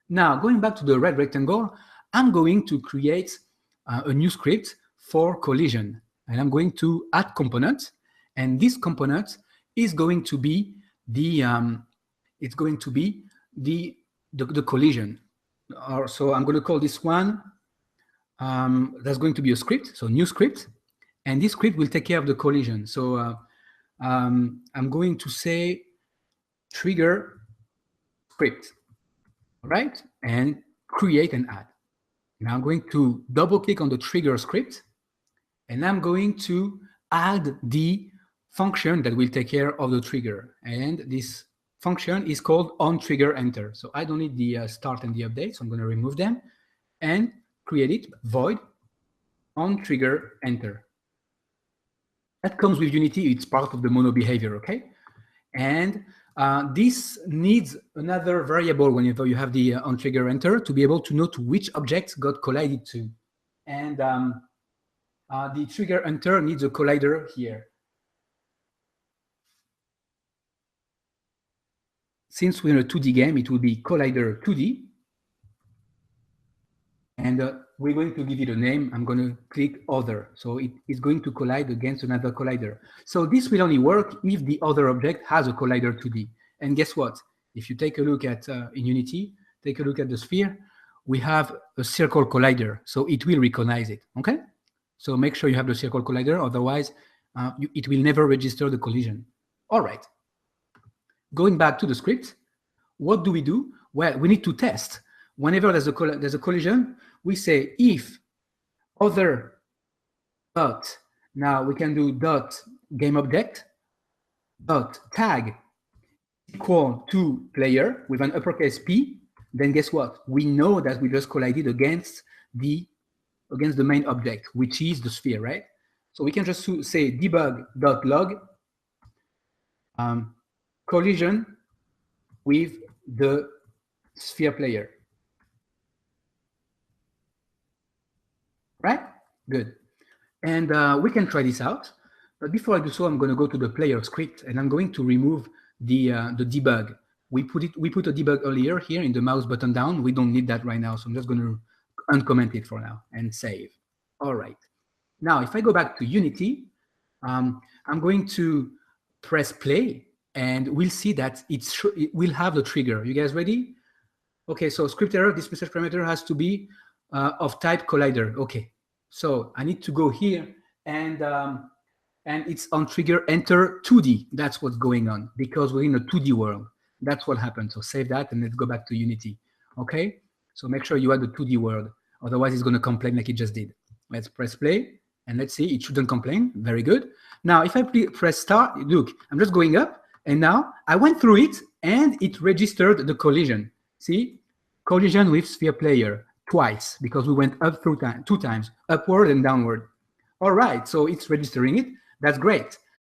Now, going back to the red rectangle, I'm going to create a new script for collision. And I'm going to add component. And this component is going to be the collision. So I'm going to call this one, that's going to be a script, so new script. And this script will take care of the collision. So I'm going to say trigger script, all right? And create and add. Now I'm going to double click on the trigger script, and I'm going to add the function that will take care of the trigger. And this function is called Ontriggerenter. So I don't need the start and the update, so I'm going to remove them and create it, void Ontriggerenter. That comes with Unity. It's part of the mono behavior, okay? And this needs another variable whenever you have the Ontriggerenter to be able to know to which object got collided to. And the trigger enter needs a collider here. Since we're in a 2D game, it will be collider 2D. And we're going to give it a name. I'm going to click other. So it is going to collide against another collider. So this will only work if the other object has a collider 2D. And guess what? If you take a look at, in Unity, take a look at the sphere, we have a circle collider. So it will recognize it, okay? So make sure you have the circle collider, otherwise it will never register the collision. All right. Going back to the script, what do we do? Well, we need to test. Whenever there's a collision, we say if other dot, now we can do dot game object dot tag equal to player with an uppercase P, then guess what? We know that we just collided against the main object, which is the sphere, right? So we can just say debug.log collision with the sphere player. Right? Good. And we can try this out. But before I do so, I'm going to go to the player script, and I'm going to remove the debug. We put a debug earlier here in the mouse button down. We don't need that right now, so I'm just going to uncomment it for now and save. All right. Now, if I go back to Unity, I'm going to press play, and we'll see that it will have the trigger. You guys ready? Okay, so script error, this message parameter has to be of type collider. Okay, so I need to go here, and it's Ontriggerenter 2D. That's what's going on, because we're in a 2D world. That's what happened. So save that, and let's go back to Unity. Okay, so make sure you add the 2D world. Otherwise, it's going to complain like it just did. Let's press play, and let's see. It shouldn't complain. Very good. Now, if I press start, look, I'm just going up, and now I went through it, and it registered the collision. See? Collision with sphere player twice, because we went up through two times, upward and downward. All right, so it's registering it. That's great.